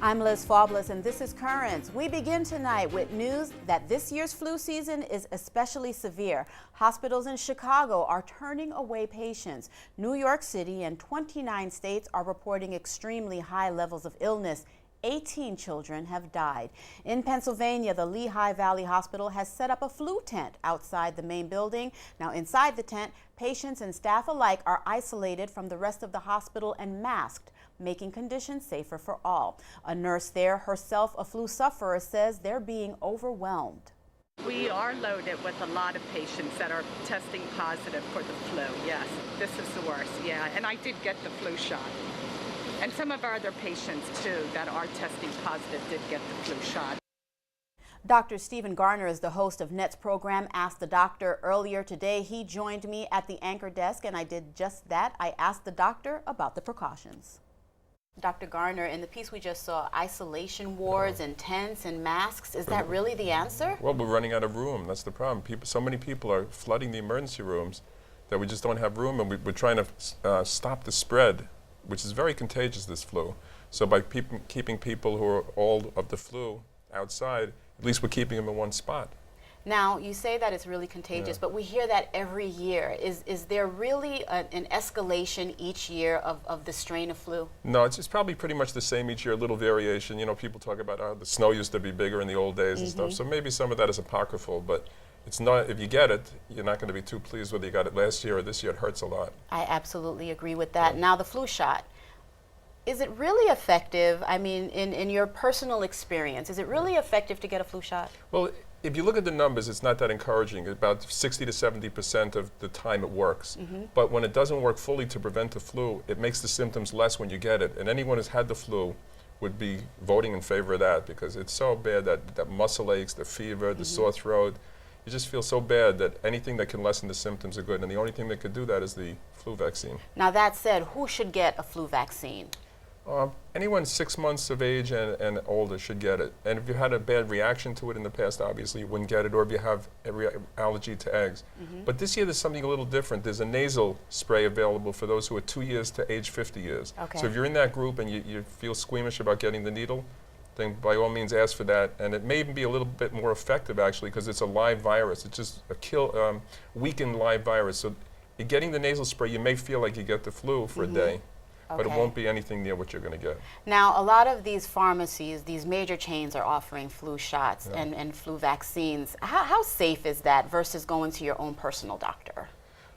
I'm Liz Faublas, and this is Currents. We begin tonight with news that this year's flu season is especially severe. Hospitals in Chicago are turning away patients. New York City and 29 states are reporting extremely high levels of illness. 18 children have died. In Pennsylvania, the Lehigh Valley Hospital has set up a flu tent outside the main building. Now, inside the tent, patients and staff alike are isolated from the rest of the hospital and masked, making conditions safer for all. A nurse there, herself a flu sufferer, says they're being overwhelmed. We are loaded with a lot of patients that are testing positive for the flu. Yes, this is the worst, yeah. And I did get the flu shot. And some of our other patients, too, that are testing positive did get the flu shot. Dr. Stephen Garner is the host of NET's program, Ask the Doctor. Earlier today, he joined me at the anchor desk, and I did just that. I asked the doctor about the precautions. Dr. Garner, in the piece we just saw, isolation wards and tents and masks. Is that really the answer? Well, we're running out of room. That's the problem. So many people are flooding the emergency rooms that we just don't have room, and we're trying to stop the spread, which is very contagious, this flu. So by keeping people who are all of the flu outside, at least we're keeping them in one spot. Now, you say that it's really contagious, but we hear that every year. Is there really an escalation each year of the strain of flu? No, it's probably pretty much the same each year, a little variation. You know, people talk about how the snow used to be bigger in the old days and stuff, so maybe some of that is apocryphal, but it's not, if you get it, you're not going to be too pleased whether you got it last year or this year. It hurts a lot. I absolutely agree with that. Now, the flu shot. Is it really effective? I mean, in your personal experience, is it really effective to get a flu shot? Well, if you look at the numbers, it's not that encouraging. About 60 to 70% of the time it works. But when it doesn't work fully to prevent the flu, it makes the symptoms less when you get it. And anyone who's had the flu would be voting in favor of that, because it's so bad that muscle aches, the fever, the sore throat. You just feel so bad that anything that can lessen the symptoms are good. And the only thing that could do that is the flu vaccine. Now, that said, who should get a flu vaccine? Anyone 6 months of age and older should get it. And if you had a bad reaction to it in the past, obviously you wouldn't get it, or if you have allergy to eggs. But this year there's something a little different. There's a nasal spray available for those who are 2 years to age 50 years. Okay. So if you're in that group and you feel squeamish about getting the needle, then by all means ask for that. And it may even be a little bit more effective, actually, because it's a live virus. It's just a weakened live virus. So you're getting the nasal spray, you may feel like you get the flu for a day. Okay. But it won't be anything near what you're going to get. Now, a lot of these pharmacies, these major chains, are offering flu shots and flu vaccines. How safe is that versus going to your own personal doctor?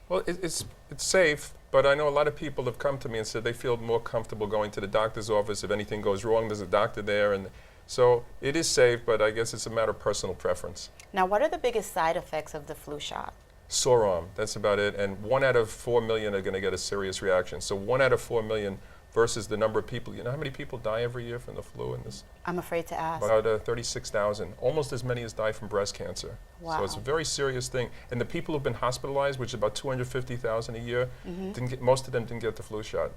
Well, it's safe, but I know a lot of people have come to me and said they feel more comfortable going to the doctor's office. If anything goes wrong, there's a doctor there. And so it is safe, but I guess it's a matter of personal preference. Now, what are the biggest side effects of the flu shot? Sore arm, that's about it. And 1 out of 4 million are going to get a serious reaction. So 1 out of 4 million versus the number of people. You know how many people die every year from the flu in this? I'm afraid to ask. About 36,000. Almost as many as die from breast cancer. Wow. So it's a very serious thing. And the people who've been hospitalized, which is about 250,000 a year, most of them didn't get the flu shot.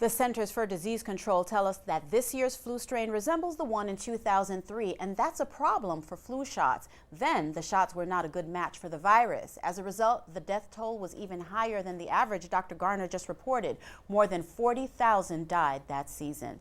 The Centers for Disease Control tell us that this year's flu strain resembles the one in 2003, and that's a problem for flu shots. Then, the shots were not a good match for the virus. As a result, the death toll was even higher than the average Dr. Garner just reported. More than 40,000 died that season.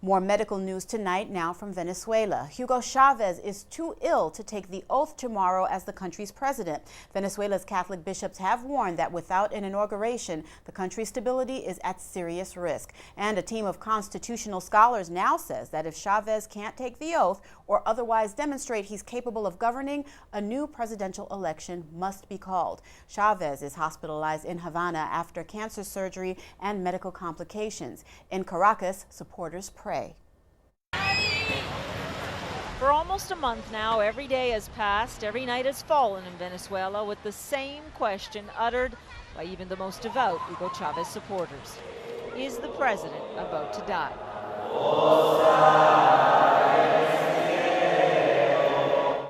More medical news tonight, now from Venezuela. Hugo Chavez is too ill to take the oath tomorrow as the country's president. Venezuela's Catholic bishops have warned that without an inauguration, the country's stability is at serious risk. And a team of constitutional scholars now says that if Chavez can't take the oath or otherwise demonstrate he's capable of governing, a new presidential election must be called. Chavez is hospitalized in Havana after cancer surgery and medical complications. In Caracas, supporters pray. For almost a month now, every day has passed, every night has fallen in Venezuela with the same question uttered by even the most devout Hugo Chavez supporters. Is the president about to die?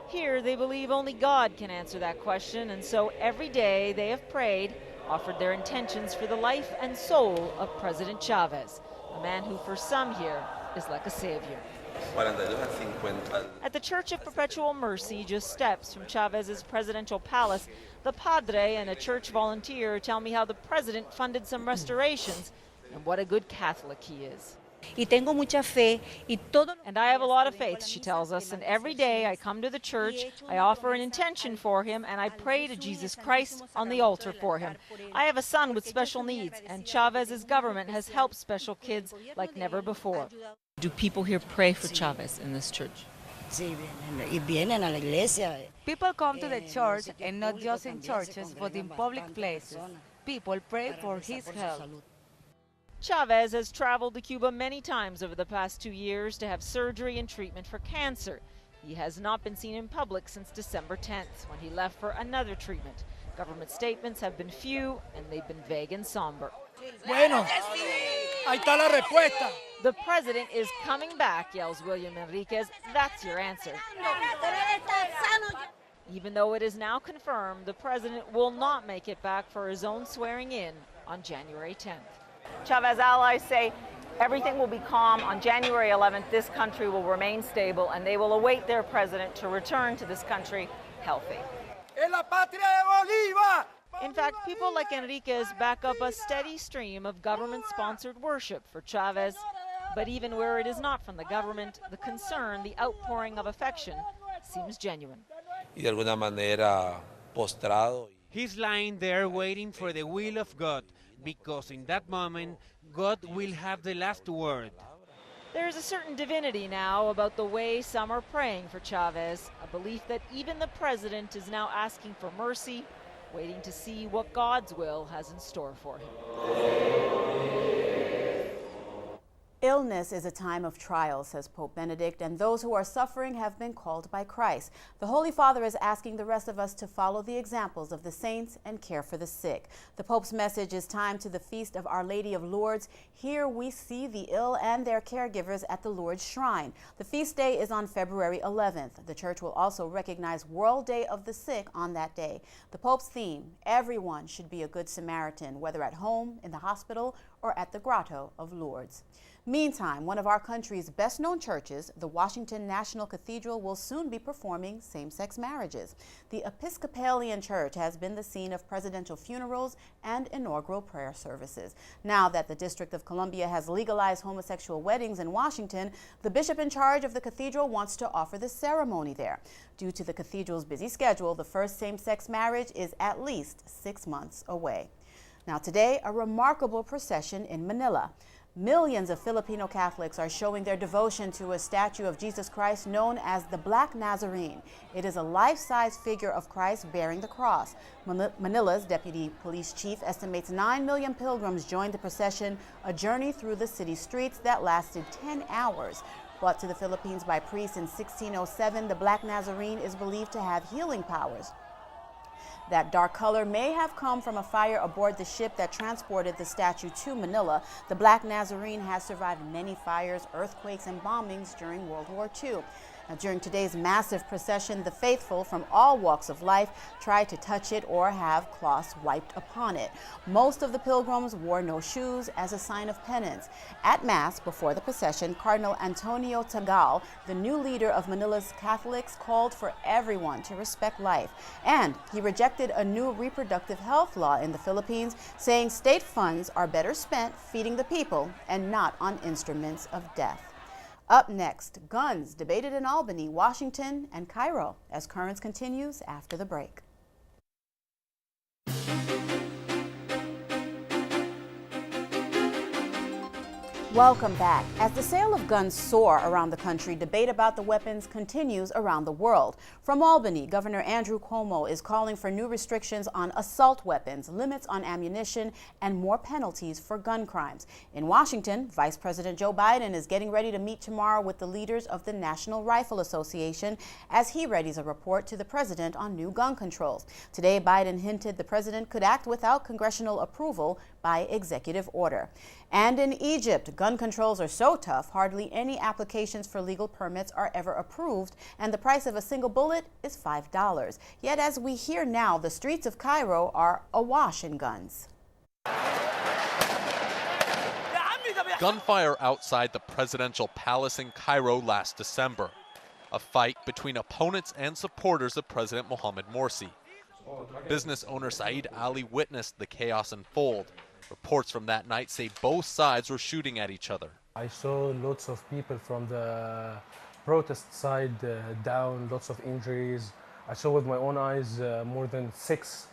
Here, they believe only God can answer that question, and so every day they have prayed, offered their intentions for the life and soul of President Chavez, a man who for some here is like a savior. At the Church of Perpetual Mercy, just steps from Chavez's presidential palace, the padre and a church volunteer tell me how the president funded some restorations and what a good Catholic he is. Y tengo mucha fe y todo. And I have a lot of faith, she tells us, and every day I come to the church, I offer an intention for him, and I pray to Jesus Christ on the altar for him. I have a son with special needs, and Chavez's government has helped special kids like never before. Do people here pray for Chavez in this church? Sí, vienen a la iglesia. People come to the church, and not just in churches, but in public places. People pray for his health. Chavez has traveled to Cuba many times over the past 2 years to have surgery and treatment for cancer. He has not been seen in public since December 10th, when he left for another treatment. Government statements have been few, and they've been vague and somber. Bueno, ahí está la respuesta. The president is coming back, yells William Enriquez. That's your answer. Even though it is now confirmed, the president will not make it back for his own swearing in on January 10th. Chavez allies say everything will be calm. On January 11th, this country will remain stable, and they will await their president to return to this country healthy. ¡Es la patria de Bolívar! In fact, people like Enriquez back up a steady stream of government-sponsored worship for Chavez. But even where it is not from the government, the concern, the outpouring of affection, seems genuine. Y de alguna manera postrado. He's lying there waiting for the will of God, because in that moment, God will have the last word. There's a certain divinity now about the way some are praying for Chavez, a belief that even the president is now asking for mercy, waiting to see what God's will has in store for him. Illness is a time of trial, says Pope Benedict, and those who are suffering have been called by Christ. The Holy Father is asking the rest of us to follow the examples of the saints and care for the sick. The Pope's message is timed to the feast of Our Lady of Lourdes. Here we see the ill and their caregivers at the Lourdes Shrine. The feast day is on February 11th. The Church will also recognize World Day of the Sick on that day. The Pope's theme, everyone should be a good Samaritan, whether at home, in the hospital, or at the Grotto of Lourdes. Meantime, one of our country's best-known churches, the Washington National Cathedral, will soon be performing same-sex marriages. The Episcopalian Church has been the scene of presidential funerals and inaugural prayer services. Now that the District of Columbia has legalized homosexual weddings in Washington, the bishop in charge of the cathedral wants to offer the ceremony there. Due to the cathedral's busy schedule, the first same-sex marriage is at least 6 months away. Now today, a remarkable procession in Manila. Millions of Filipino Catholics are showing their devotion to a statue of Jesus Christ known as the Black Nazarene. It is a life-size figure of Christ bearing the cross. Manila's deputy police chief estimates 9 million pilgrims joined the procession, a journey through the city streets that lasted 10 hours. Brought to the Philippines by priests in 1607, the Black Nazarene is believed to have healing powers. That dark color may have come from a fire aboard the ship that transported the statue to Manila. The Black Nazarene has survived many fires, earthquakes, and bombings during World War II. Now, during today's massive procession, the faithful from all walks of life tried to touch it or have cloths wiped upon it. Most of the pilgrims wore no shoes as a sign of penance. At Mass before the procession, Cardinal Antonio Tagal, the new leader of Manila's Catholics, called for everyone to respect life. And he rejected a new reproductive health law in the Philippines, saying state funds are better spent feeding the people and not on instruments of death. Up next, guns debated in Albany, Washington, and Cairo as Currents continues after the break. Welcome back. As the sale of guns soar around the country, debate about the weapons continues around the world. From Albany, Governor Andrew Cuomo is calling for new restrictions on assault weapons, limits on ammunition, and more penalties for gun crimes. In Washington, Vice President Joe Biden is getting ready to meet tomorrow with the leaders of the National Rifle Association as he readies a report to the president on new gun controls. Today, Biden hinted the president could act without congressional approval by executive order. And in Egypt, gun controls are so tough, hardly any applications for legal permits are ever approved, and the price of a single bullet is $5. Yet, as we hear now, the streets of Cairo are awash in guns. Gunfire outside the presidential palace in Cairo last December. A fight between opponents and supporters of President Mohamed Morsi. Business owner Saeed Ali witnessed the chaos unfold. Reports from that night say both sides were shooting at each other. I saw lots of people from the protest side down, lots of injuries. I saw with my own eyes more than 6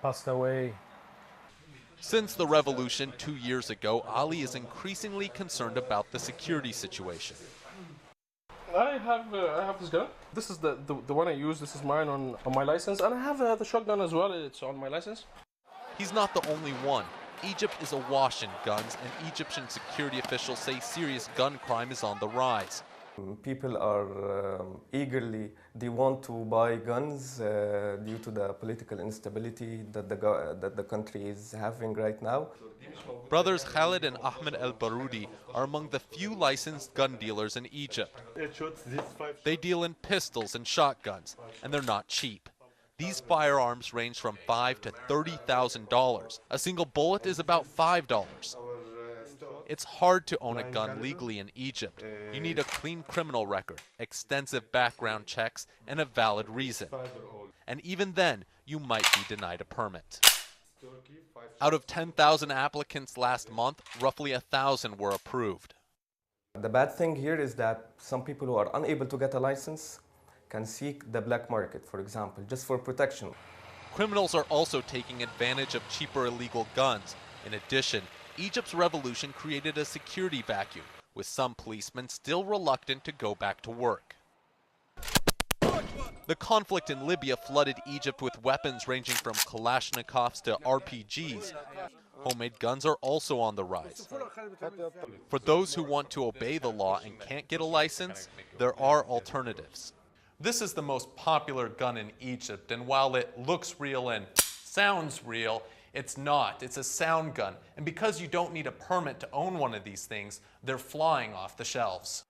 passed away. Since the revolution 2 years ago, Ali is increasingly concerned about the security situation. I have this gun. This is the one I use. This is mine on my license. And I have the shotgun as well. It's on my license. He's not the only one. Egypt is awash in guns, and Egyptian security officials say serious gun crime is on the rise. People are they want to buy guns due to the political instability that the country is having right now. Brothers Khalid and Ahmed El Baroudi are among the few licensed gun dealers in Egypt. They deal in pistols and shotguns, and they're not cheap. These firearms range from $5,000 to $30,000. A single bullet is about $5. It's hard to own a gun legally in Egypt. You need a clean criminal record, extensive background checks, and a valid reason. And even then, you might be denied a permit. Out of 10,000 applicants last month, roughly 1,000 were approved. The bad thing here is that some people who are unable to get a license can seek the black market, for example, just for protection. Criminals are also taking advantage of cheaper illegal guns. In addition, Egypt's revolution created a security vacuum, with some policemen still reluctant to go back to work. The conflict in Libya flooded Egypt with weapons ranging from Kalashnikovs to RPGs. Homemade guns are also on the rise. For those who want to obey the law and can't get a license, there are alternatives. This is the most popular gun in Egypt, and while it looks real and sounds real, it's not. It's a sound gun. And because you don't need a permit to own one of these things, they're flying off the shelves.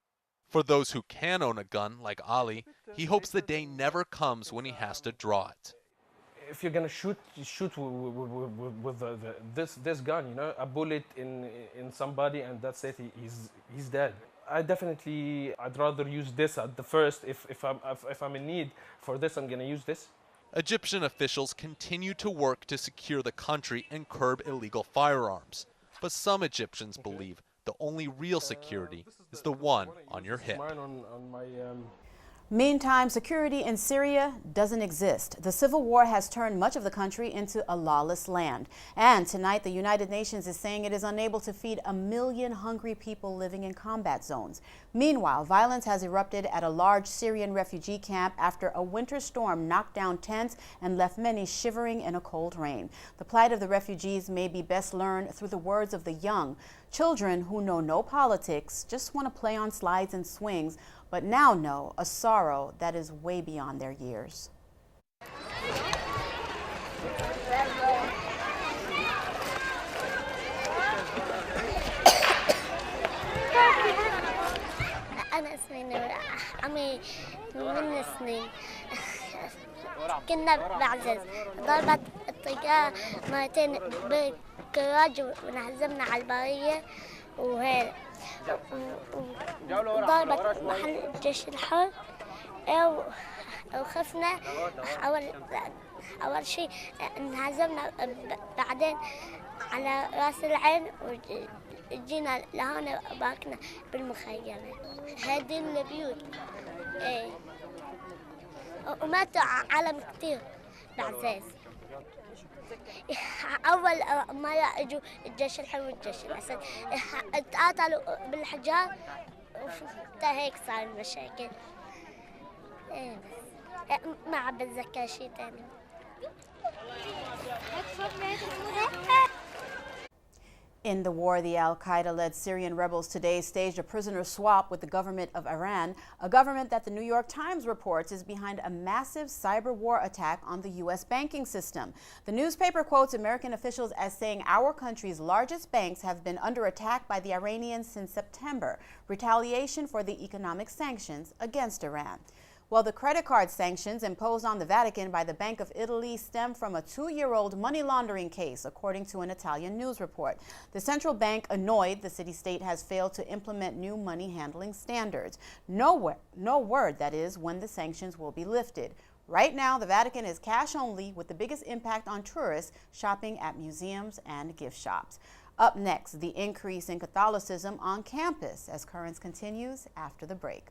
For those who can own a gun, like Ali, he hopes the day never comes when he has to draw it. If you're gonna shoot with this gun, you know, a bullet in somebody, and that's it. He's dead. I'd rather use this at the first. If I'm in need for this, I'm gonna use this. Egyptian officials continue to work to secure the country and curb illegal firearms. But some Egyptians believe the only real security is the one on your hip. Meantime, security in Syria doesn't exist. The civil war has turned much of the country into a lawless land. And tonight, the United Nations is saying it is unable to feed 1 million hungry people living in combat zones. Meanwhile, violence has erupted at a large Syrian refugee camp after a winter storm knocked down tents and left many shivering in a cold rain. The plight of the refugees may be best learned through the words of the young. Children who know no politics, just want to play on slides and swings, but now know a sorrow that is way beyond their years. أنا اسمي نور عمي من سنين كنا بعزز ضربت الطيارة مرتين بالكراج ونهزمنا على البرية وهيك ضربت محل الجيش الحر وخفنا أول شيء انهزمنا بعدين على راس العين وجينا لهون باكنا بالمخيمة هذه البيوت ايه وماتوا عالم كتير بعزاز أول مرة اجوا الجيش الحر والجيش الأسد اتقاتلوا بالحجار وهيك صار المشاكل ايه بس ما عم بتذكر شيء تاني. In the war, the al-Qaeda-led Syrian rebels today staged a prisoner swap with the government of Iran, a government that the New York Times reports is behind a massive cyber war attack on the U.S. banking system. The newspaper quotes American officials as saying our country's largest banks have been under attack by the Iranians since September, retaliation for the economic sanctions against Iran. Well, the credit card sanctions imposed on the Vatican by the Bank of Italy stem from a 2-year-old money laundering case, according to an Italian news report. The central bank, annoyed the city-state has failed to implement new money handling standards. No word, that is, when the sanctions will be lifted. Right now, the Vatican is cash only, with the biggest impact on tourists shopping at museums and gift shops. Up next, the increase in Catholicism on campus as Currents continues after the break.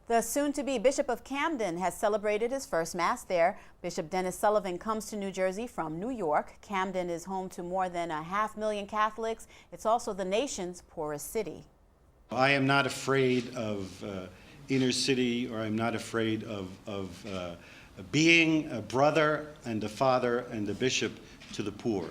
The soon-to-be Bishop of Camden has celebrated his first Mass there. Bishop Dennis Sullivan comes to New Jersey from New York. Camden is home to more than 500,000 Catholics. It's also the nation's poorest city. I am not afraid of inner city, or I'm not afraid of being a brother and a father and a bishop to the poor.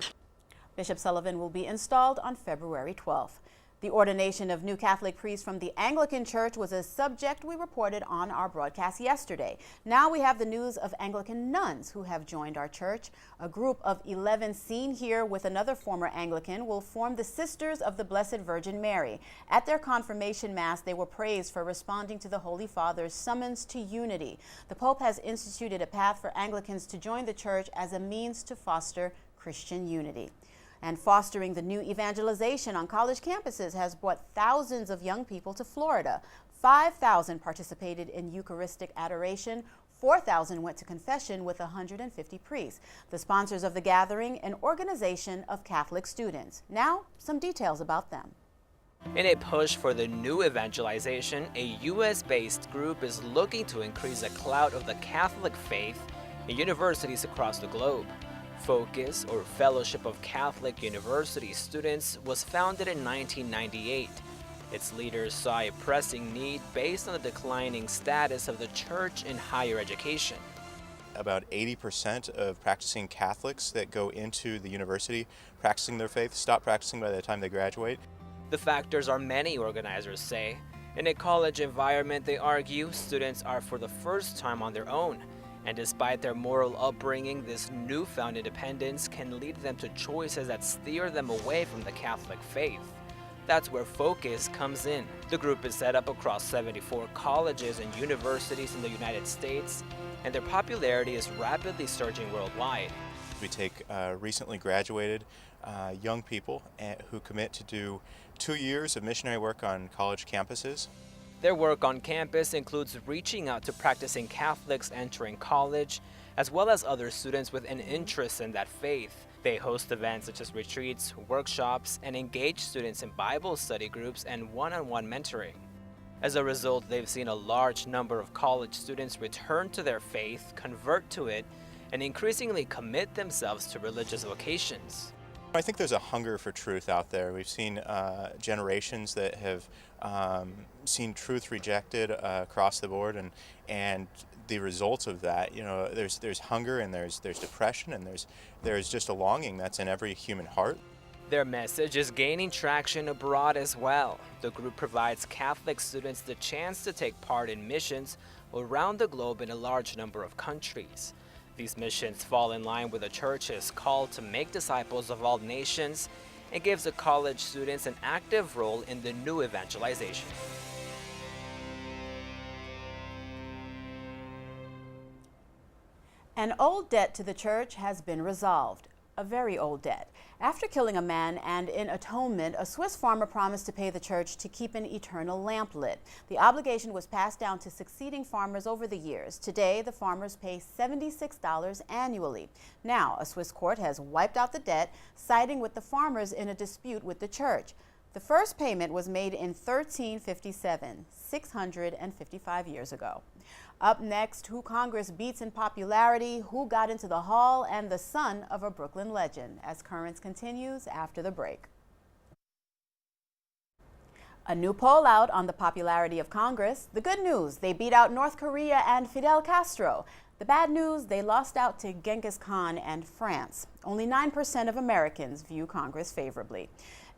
Bishop Sullivan will be installed on February 12th. The ordination of new Catholic priests from the Anglican Church was a subject we reported on our broadcast yesterday. Now we have the news of Anglican nuns who have joined our church. A group of 11 seen here with another former Anglican will form the Sisters of the Blessed Virgin Mary. At their confirmation Mass, they were praised for responding to the Holy Father's summons to unity. The Pope has instituted a path for Anglicans to join the church as a means to foster Christian unity. And fostering the new evangelization on college campuses has brought thousands of young people to Florida. 5,000 participated in Eucharistic adoration. 4,000 went to confession with 150 priests. The sponsors of the gathering, an organization of Catholic students. Now, some details about them. In a push for the new evangelization, a U.S.-based group is looking to increase the clout of the Catholic faith in universities across the globe. Focus, or Fellowship of Catholic University Students, was founded in 1998. Its leaders saw a pressing need based on the declining status of the church in higher education. About 80% of practicing Catholics that go into the university practicing their faith stop practicing by the time they graduate. The factors are many, organizers say. In a college environment, they argue, students are for the first time on their own. And despite their moral upbringing, this newfound independence can lead them to choices that steer them away from the Catholic faith. That's where Focus comes in. The group is set up across 74 colleges and universities in the United States, and their popularity is rapidly surging worldwide. We take recently graduated young people who commit to do 2 years of missionary work on college campuses. Their work on campus includes reaching out to practicing Catholics entering college, as well as other students with an interest in that faith. They host events such as retreats, workshops, and engage students in Bible study groups and one-on-one mentoring. As a result, they've seen a large number of college students return to their faith, convert to it, and increasingly commit themselves to religious vocations. I think there's a hunger for truth out there. We've seen generations that have seen truth rejected across the board, and the results of that, there's hunger, and there's depression, and there's just a longing that's in every human heart. Their message is gaining traction abroad as well. The group provides Catholic students the chance to take part in missions around the globe in a large number of countries. These missions fall in line with the Church's call to make disciples of all nations and gives the college students an active role in the new evangelization. An old debt to the church has been resolved. A very old debt. After killing a man and in atonement, a Swiss farmer promised to pay the church to keep an eternal lamp lit. The obligation was passed down to succeeding farmers over the years. Today, the farmers pay $76 annually. Now, a Swiss court has wiped out the debt, siding with the farmers in a dispute with the church. The first payment was made in 1357, 655 years ago. Up next, who Congress beats in popularity, who got into the hall, and the son of a Brooklyn legend, as Currents continues after the break. A new poll out on the popularity of Congress. The good news, they beat out North Korea and Fidel Castro. The bad news, they lost out to Genghis Khan and France. Only 9% of Americans view Congress favorably.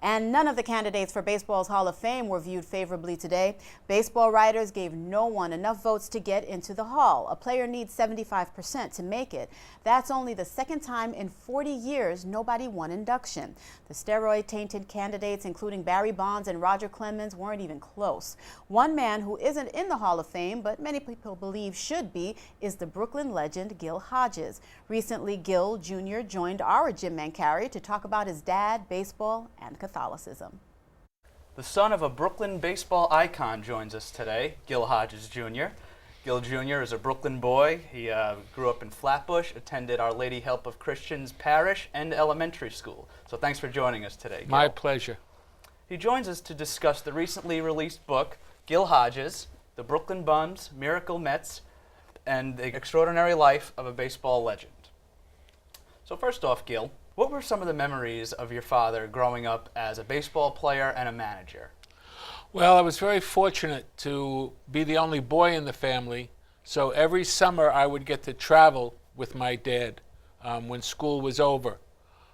And none of the candidates for baseball's Hall of Fame were viewed favorably today. Baseball writers gave no one enough votes to get into the Hall. A player needs 75% to make it. That's only the second time in 40 years nobody won induction. The steroid-tainted candidates, including Barry Bonds and Roger Clemens, weren't even close. One man who isn't in the Hall of Fame, but many people believe should be, is the Brooklyn legend Gil Hodges. Recently, Gil Jr. joined our Jim Mancari to talk about his dad, baseball, and Catholicism. The son of a Brooklyn baseball icon joins us today, Gil Hodges Jr. Gil Jr. is a Brooklyn boy. He grew up in Flatbush, attended Our Lady Help of Christians Parish and elementary school. So thanks for joining us today, Gil. My pleasure. He joins us to discuss the recently released book, Gil Hodges, The Brooklyn Bums, Miracle Mets, and the Extraordinary Life of a Baseball Legend. So first off, Gil, what were some of the memories of your father growing up as a baseball player and a manager? Well, I was very fortunate to be the only boy in the family, so every summer I would get to travel with my dad when school was over.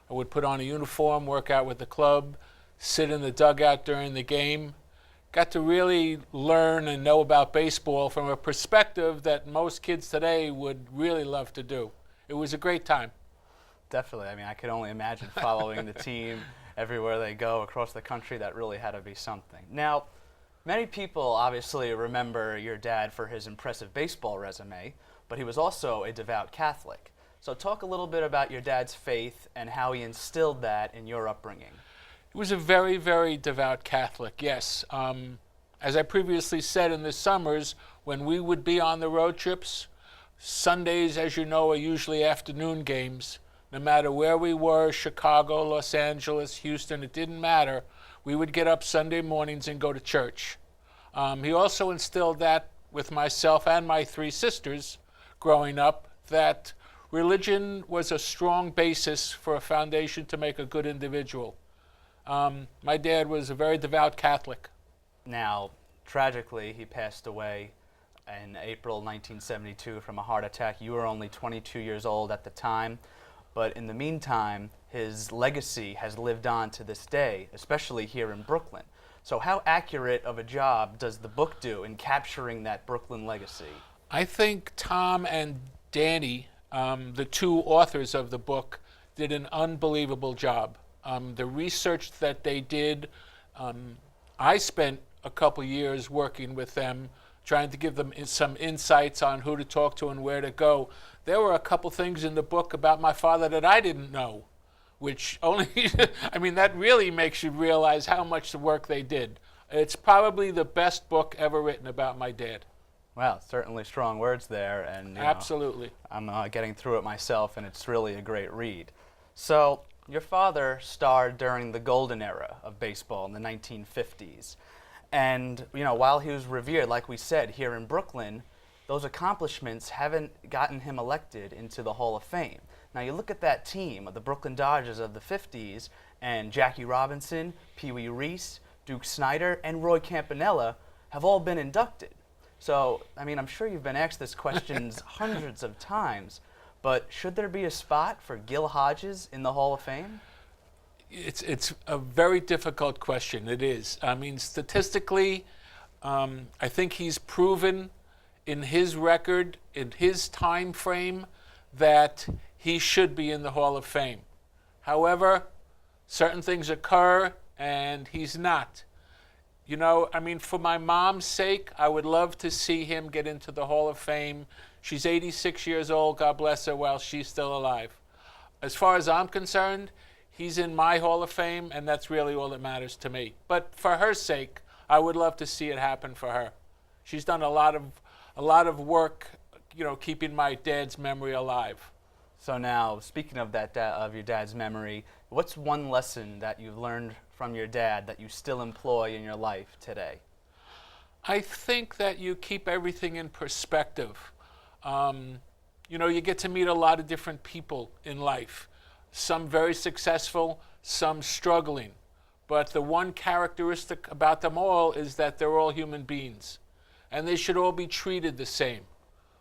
I would put on a uniform, work out with the club, sit in the dugout during the game. Got to really learn and know about baseball from a perspective that most kids today would really love to do. It was a great time. Definitely. I mean, I could only imagine following the team everywhere they go across the country. That really had to be something. Now, many people obviously remember your dad for his impressive baseball resume, but he was also a devout Catholic. So talk a little bit about your dad's faith and how he instilled that in your upbringing. He was a very, very devout Catholic, yes. As I previously said, in the summers, when we would be on the road trips, Sundays, as you know, are usually afternoon games. No matter where we were, Chicago, Los Angeles, Houston, it didn't matter. We would get up Sunday mornings and go to church. He also instilled that with myself and my 3 sisters growing up, that religion was a strong basis for a foundation to make a good individual. My dad was a very devout Catholic. Now, tragically, he passed away in April 1972 from a heart attack. You were only 22 years old at the time. But in the meantime, his legacy has lived on to this day, especially here in Brooklyn. So how accurate of a job does the book do in capturing that Brooklyn legacy? I think Tom and Danny, the 2 authors of the book, did an unbelievable job. The research that they did, I spent a couple years working with them, trying to give them some insights on who to talk to and where to go. There were a couple things in the book about my father that I didn't know, which only, I mean, that really makes you realize how much work they did. It's probably the best book ever written about my dad. Well, certainly strong words there. And absolutely. I'm getting through it myself, and it's really a great read. So your father starred during the golden era of baseball in the 1950s. And, while he was revered, like we said, here in Brooklyn, those accomplishments haven't gotten him elected into the Hall of Fame. Now, you look at that team of the Brooklyn Dodgers of the 50s, and Jackie Robinson, Pee Wee Reese, Duke Snider, and Roy Campanella have all been inducted. So, I mean, I'm sure you've been asked this question hundreds of times, but should there be a spot for Gil Hodges in the Hall of Fame? It's a very difficult question. It is. I mean, statistically, I think he's proven in his record, in his time frame, that he should be in the Hall of Fame. However, certain things occur and he's not. I mean, for my mom's sake, I would love to see him get into the Hall of Fame. She's 86 years old, God bless her, while she's still alive. As far as I'm concerned, he's in my Hall of Fame, and that's really all that matters to me. But for her sake, I would love to see it happen for her. She's done a lot of work, keeping my dad's memory alive. So now, speaking of that, of your dad's memory, what's one lesson that you've learned from your dad that you still employ in your life today? I think that you keep everything in perspective. You get to meet a lot of different people in life. Some very successful, some struggling. But the one characteristic about them all is that they're all human beings. And they should all be treated the same.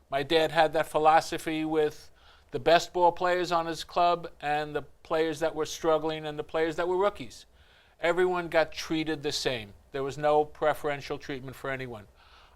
My dad had that philosophy with the best ball players on his club and the players that were struggling and the players that were rookies. Everyone got treated the same. There was no preferential treatment for anyone.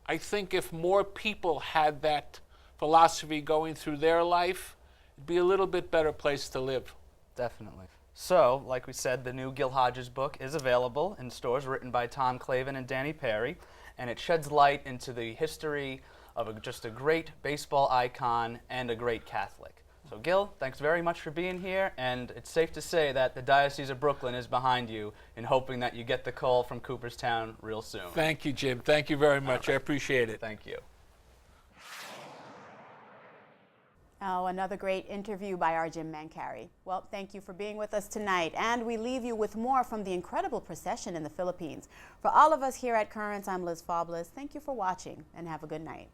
I think if more people had that philosophy going through their life, it'd be a little bit better place to live. Definitely. So, like we said, the new Gil Hodges book is available in stores, written by Tom Clavin and Danny Perry, and it sheds light into the history of just a great baseball icon and a great Catholic. So, Gil, thanks very much for being here, and it's safe to say that the Diocese of Brooklyn is behind you in hoping that you get the call from Cooperstown real soon. Thank you, Jim. Thank you very much. I appreciate it. Thank you. Oh, another great interview by our Jim Mancari. Well, thank you for being with us tonight. And we leave you with more from the incredible procession in the Philippines. For all of us here at Currents, I'm Liz Faublas. Thank you for watching and have a good night.